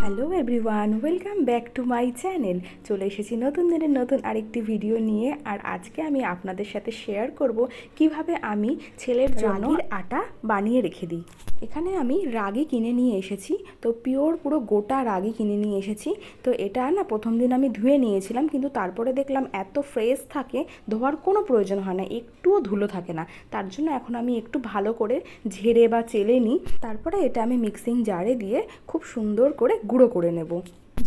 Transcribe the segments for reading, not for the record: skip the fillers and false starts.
Hello everyone, welcome back to my channel. চলে এসেছি নতুন দিনের নতুন আরেকটি ভিডিও নিয়ে। আর আজকে আমি আপনাদের সাথে শেয়ার করব কিভাবে আমি ছেলের জন্য রাগির আটা বানিয়ে রেখে দিই। এখানে আমি রাগি কিনে নিয়ে এসেছি, তো পিওর পুরো গোটা রাগি কিনে নিয়ে এসেছি। তো এটা না প্রথম দিন আমি ধুয়ে নিয়েছিলাম, কিন্তু তারপরে দেখলাম এত ফ্রেশ থাকে, ধোয়ার কোনো প্রয়োজন হয় না, একটুও ধুলো থাকে না। তার জন্য এখন আমি একটু ভালো করে ঝেড়ে বা চেলে নিই। তারপরে এটা আমি মিক্সিং জারে দিয়ে খুব সুন্দর করে গুঁড়ো করে নেব।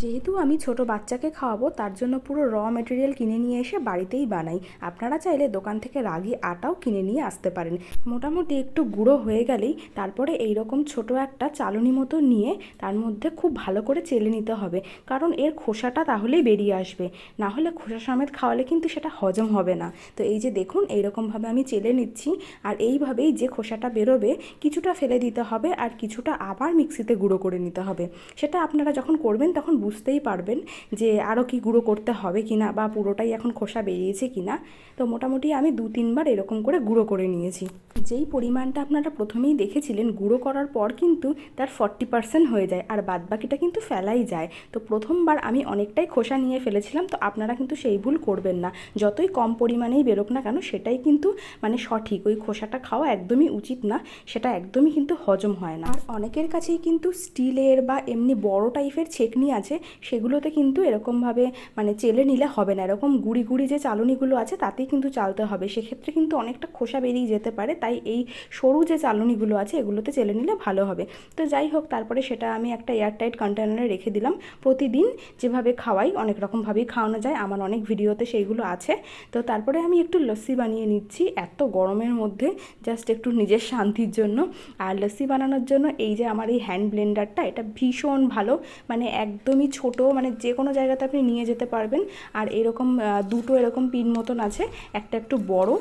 যেহেতু আমি ছোট বাচ্চাকে খাওয়াবো, তার জন্য পুরো র মেটেরিয়াল কিনে নিয়ে এসে বাড়িতেই বানাই। আপনারা চাইলে দোকান থেকে রাগি আটাও কিনে নিয়ে আসতে পারেন। মোটামুটি একটু গুঁড়ো হয়ে গেলেই তারপরে এইরকম ছোট একটা চালনি মতো নিয়ে তার মধ্যে খুব ভালো করে চেলে নিতে হবে, কারণ এর খোসাটা তাহলেই বেরিয়ে আসবে। না হলে খোসা সমেত খাওয়ালে কিন্তু সেটা হজম হবে না। তো এই যে দেখুন, এইরকমভাবে আমি চেলে নিচ্ছি। আর এইভাবেই যে খোসাটা বেরোবে কিছুটা ফেলে দিতে হবে, আর কিছুটা আবার মিক্সিতে গুঁড়ো করে নিতে হবে। সেটা আপনারা যখন করবেন তখন বুঝতেই পারবেন যে আরও কি গুঁড়ো করতে হবে কিনা, বা পুরোটাই এখন খোসা বেরিয়েছে কিনা। তো মোটামুটি আমি 2-3 বার এরকম করে গুঁড়ো করে নিয়েছি। যেই পরিমাণটা আপনারা প্রথমেই দেখেছিলেন, গুঁড়ো করার পর কিন্তু তার 40% হয়ে যায়, আর বাদবাকিটা কিন্তু ফেলাই যায়। তো প্রথমবার আমি অনেকটাই খোসা নিয়ে ফেলেছিলাম, তো আপনারা কিন্তু সেই ভুল করবেন না। যতই কম পরিমাণেই বেরোক না কেন, সেটাই কিন্তু মানে সঠিক। ওই খোসাটা খাওয়া একদমই উচিত না, সেটা একদমই কিন্তু হজম হয় না। আর অনেকের কাছেই কিন্তু স্টিলের বা এমনি বড় টাইপের ছেঁকনি আছে, সেগুলোতে কিন্তু এরকমভাবে মানে চেলে নিলে হবে না। এরকম গুঁড়ি গুঁড়ি যে চালনিগুলো আছে তাতেই কিন্তু চালতে হবে, সেক্ষেত্রে কিন্তু অনেকটা খোসা বেরিয়ে যেতে পারে। তাই এই সরু যে চালনিগুলো আছে এগুলোতে চেলে নিলে ভালো হবে। তো যাই হোক, তারপরে সেটা আমি একটা এয়ারটাইট কন্টেনারে রেখে দিলাম। প্রতিদিন যেভাবে খাওয়াই অনেক রকমভাবেই খাওয়ানো যায়, আমার অনেক ভিডিওতে সেইগুলো আছে। তো তারপরে আমি একটু লস্যি বানিয়ে নিচ্ছি এত গরমের মধ্যে, জাস্ট একটু নিজের শান্তির জন্য। আর লস্যি বানানোর জন্য এই যে আমার এই হ্যান্ড ব্লেন্ডারটা, এটা ভীষণ ভালো। মানে একদমই ছোট, মানে যে কোনো জায়গাতে আপনি নিয়ে যেতে পারবেন। আর এরকম দুটো এরকম পিন মতন আছে, একটা একটু বড়,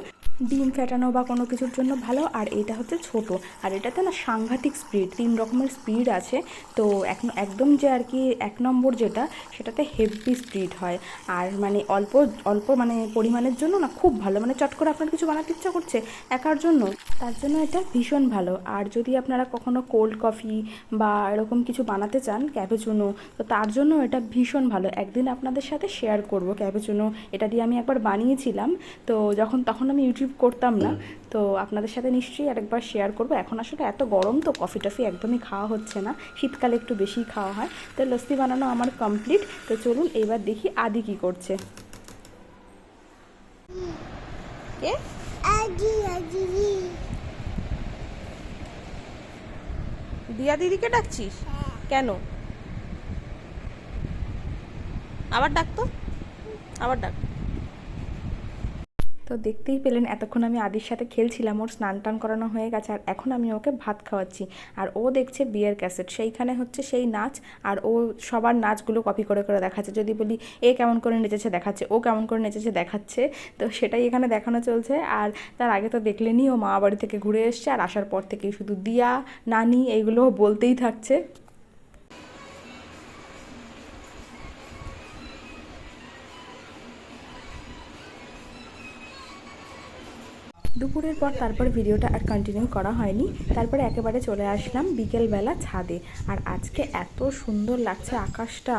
ডিম ফেটানো বা কোনো কিছুর জন্য ভালো। আর এটা হচ্ছে ছোট, আর এটাতে না সাংঘাতিক স্পিড, 3 রকমের স্পিড আছে। তো একদম যে আর কি 1 নম্বর যেটা, সেটাতে হেভি স্পিড হয়। আর মানে অল্প অল্প মানে পরিমাণের জন্য না খুব ভালো, মানে চট করে আপনার কিছু বানাতে ইচ্ছা করছে একার জন্য, তার জন্য এটা ভীষণ ভালো। আর যদি আপনারা কখনো কোল্ড কফি বা এরকম কিছু বানাতে চান, ক্যাপুচিনো, তো তার জন্য এটা ভীষণ ভালো। একদিন আপনাদের সাথে শেয়ার করব ক্যাপুচিনো, এটা দিয়ে আমি একবার বানিয়েছিলাম। তো তখন আমি ইউটিউব করতাম না, তো আপনাদের সাথে নিশ্চয়ই আরেকবার শেয়ার করব। এখন আসলে এত গরম, তো কফি টফি একদমই খাওয়া হচ্ছে না, শীতকালে একটু বেশি খাওয়া হয়। তো লস্যি বানানো আমার কমপ্লিট। তো চলুন এবার দেখি আদি কি করছে। কে? দিয়া দিদিকে ডাকছিস কেন? আবার ডাক তো, আবার ডাক। তো দেখতেই পেলেন এতক্ষণ আমি আদির সাথে খেলছিলাম, ওর স্নান টান করানো হয়ে গেছে, আর এখন আমি ওকে ভাত খাওয়াচ্ছি। আর ও দেখছে বিয়ের ক্যাসেট, সেইখানে হচ্ছে সেই নাচ, আর ও সবার নাচগুলো কপি করে করে দেখাচ্ছে। যদি বলি এ কেমন করে নেচেছে দেখাচ্ছে, ও কেমন করে নেচেছে দেখাচ্ছে, তো সেটাই এখানে দেখানো চলছে। আর তার আগে তো দেখলেনি, ও মা বাড়ি থেকে ঘুরে এসছে, আর আসার পর থেকেই শুধু দিয়া, নানি এইগুলো বলতেই থাকছে। দুপুরের পর তারপর ভিডিওটা আর কন্টিনিউ করা হয়নি। তারপরে একেবারে চলে আসলাম বিকেলবেলা ছাদে। আর আজকে এত সুন্দর লাগছে আকাশটা,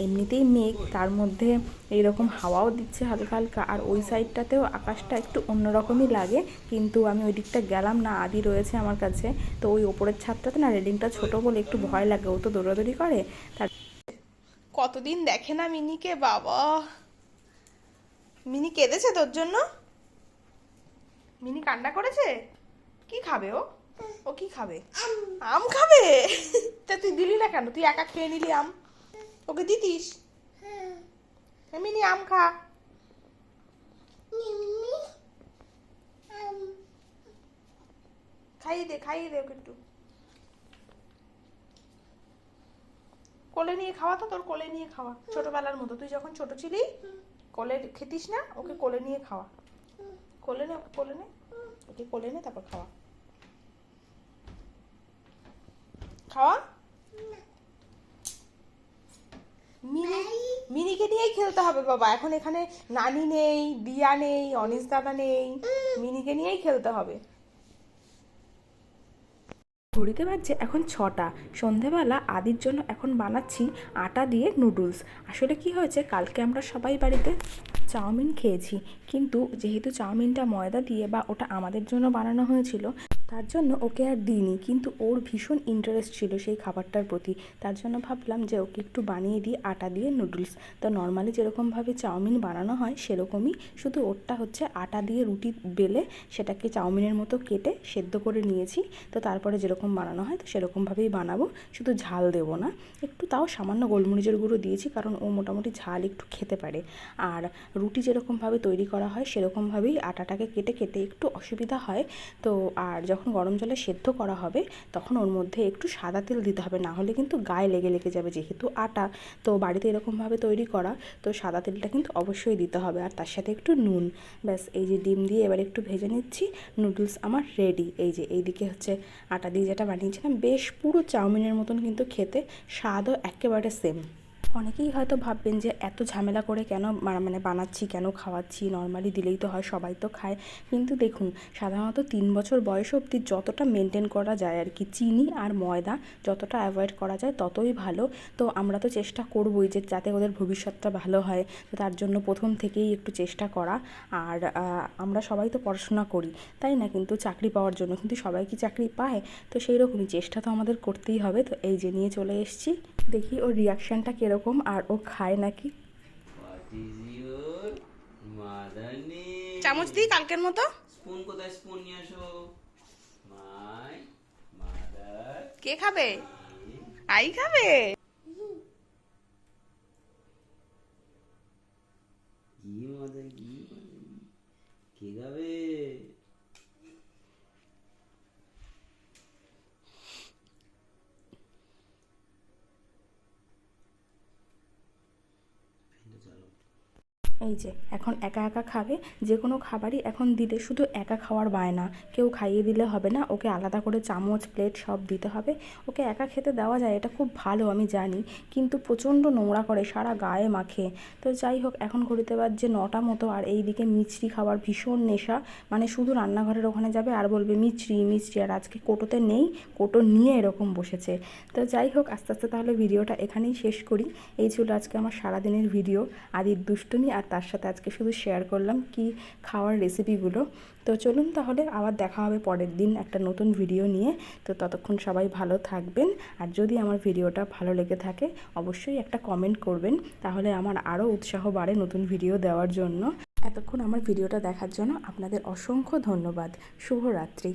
এমনিতেই মেঘ, তার মধ্যে এইরকম হাওয়াও দিচ্ছে হালকা হালকা। আর ওই সাইডটাতেও আকাশটা একটু অন্যরকমই লাগে, কিন্তু আমি ওই দিকটা গেলাম না, আদি রয়েছে আমার কাছে। তো ওই ওপরের ছাদটাতে না রেলিংটা ছোট বলে একটু ভয় লাগে, ও তো দৌড়াদৌড়ি করে। তার কতদিন দেখে না মিনিকে, বাবা মিনি কেঁদেছে তোর জন্য? মিনি কান্না করেছে? কি খাবে ও? ও কি খাবে? আম খাবে? তা তুই দিলি না কেন? তুই একা খেয়ে নিলি আম, ওকে দিতিস। মিনি আম খা। খাইয়ে দে ওকে একটু। কোলে নিয়ে খাওয়া, তো তোর কোলে নিয়ে খাওয়া ছোটবেলার মতো। তুই যখন ছোট ছিলি কোলে খেতিস না, ওকে কোলে নিয়ে খাওয়া। কোলে নে ওকে, কোলে নে ওকে, কোলে নে, তারপর খাওয়া। খাওয়া। মিনি মিনিকে নিয়েই খেলতে হবে বাবা, এখন এখানে নানি নেই, দিয়া নেই, অনিস দাদা নেই, মিনিকে নিয়েই খেলতে হবে। ঘড়িতে বাজছে এখন 6টা। সন্ধেবেলা আদির জন্য এখন বানাচ্ছি আটা দিয়ে নুডলস। আসলে কি হয়েছে, কালকে আমরা সবাই বাড়িতে চাউমিন খেয়েছি, কিন্তু যেহেতু চাউমিনটা ময়দা দিয়ে বা ওটা আমাদের জন্য বানানো হয়েছিল, তার জন্য ওকে আর দিইনি। কিন্তু ওর ভীষণ ইন্টারেস্ট ছিল সেই খাবারটার প্রতি, তার জন্য ভাবলাম যে ওকে একটু বানিয়ে দিই আটা দিয়ে নুডলস। তো নর্মালি যেরকমভাবে চাউমিন বানানো হয় সেরকমই, শুধু ওরটা হচ্ছে আটা দিয়ে রুটি বেলে সেটাকে চাউমিনের মতো কেটে সেদ্ধ করে নিয়েছি। তো তারপরে যেরকম বানানো হয় তো সেরকমভাবেই বানাবো, শুধু ঝাল দেবো না, একটু তাও সামান্য গোলমরিচের গুঁড়ো দিয়েছি কারণ ও মোটামুটি ঝাল একটু খেতে পারে। আর রুটি যেরকমভাবে তৈরি করা হয় সেরকমভাবেই আটাটাকে কেটে কেটে একটু অসুবিধা হয়। তো আর যখন গরম জলে সেদ্ধ করা হবে তখন ওর মধ্যে একটু সাদা তেল দিতে হবে, না হলে কিন্তু গায়ে লেগে লেগে যাবে, যেহেতু আটা তো বাড়িতে এরকমভাবে তৈরি করা, তো সাদা তেলটা কিন্তু অবশ্যই দিতে হবে, আর তার সাথে একটু নুন। ব্যাস, এই যে ডিম দিয়ে এবার একটু ভেজে নিচ্ছি। নুডলস আমার রেডি। এই যে এইদিকে হচ্ছে আটা দিয়ে যেটা বানিয়েছিলাম, বেশ পুরো চাউমিনের মতন কিন্তু খেতে, স্বাদও একেবারে সেম। অনেকেই হয়তো ভাববেন যে এত ঝামেলা করে কেন মানে বানাচ্ছি, কেন খাওয়াচ্ছি, নর্মালি দিলেই তো হয়, সবাই তো খায়। কিন্তু দেখুন, সাধারণত 3 বছর বয়স অবধি যতটা মেনটেন করা যায় আর কি, চিনি আর ময়দা যতটা অ্যাভয়েড করা যায় ততই ভালো। তো আমরা তো চেষ্টা করবই যে যাতে ওদের ভবিষ্যৎটা ভালো হয়, তো তার জন্য প্রথম থেকেই একটু চেষ্টা করা। আর আমরা সবাই তো পড়াশোনা করি, তাই না, কিন্তু চাকরি পাওয়ার জন্য, কিন্তু সবাই কি চাকরি পায়? তো সেই রকমই চেষ্টা তো আমাদের করতেই হবে। তো এই যে নিয়ে চলে এসেছি, দেখি ওর রিয়াকশানটা কীরকম, আর ও খায় নাকি। চামচ দিই কালকের মতো। স্পুন কোথায়? স্পুন নিয়ে আসো। My mother. কে খাবে? আই খাবে। কি মজা, কি কে খাবে? এই যে এখন একা একা খাবে, যে কোনো খাবারই এখন দিলে শুধু একা খাওয়ার বায়না, কেউ খাইয়ে দিলে হবে না, ওকে আলাদা করে চামচ প্লেট সব দিতে হবে। ওকে একা খেতে দেওয়া যায়, এটা খুব ভালো আমি জানি, কিন্তু প্রচণ্ড নোংরা করে, সারা গায়ে মাখে। তো যাই হোক, এখন ঘড়িতে বাজছে 9টা মতো, আর এই দিকে মিচড়ি খাওয়ার ভীষণ নেশা, মানে শুধু রান্নাঘরের ওখানে যাবে আর বলবে মিচড়ি মিচড়ি, আর আজকে কোটোতে নেই, কোটো নিয়ে এরকম বসেছে। তো যাই হোক, আস্তে আস্তে তাহলে ভিডিওটা এখানেই শেষ করি। এই ছিল আজকে আমার সারাদিনের ভিডিও, আদির দুষ্টুমি, আর তার সাথে আজকে শুধু শেয়ার করলাম কি খাওয়ার রেসিপিগুলো। তো চলুন তাহলে আবার দেখা হবে পরের দিন একটা নতুন ভিডিও নিয়ে। তো ততক্ষণ সবাই ভালো থাকবেন, আর যদি আমার ভিডিওটা ভালো লেগে থাকে অবশ্যই একটা কমেন্ট করবেন, তাহলে আমার আরও উৎসাহ বাড়ে নতুন ভিডিও দেওয়ার জন্য। এতক্ষণ আমার ভিডিওটা দেখার জন্য আপনাদের অসংখ্য ধন্যবাদ। শুভরাত্রি।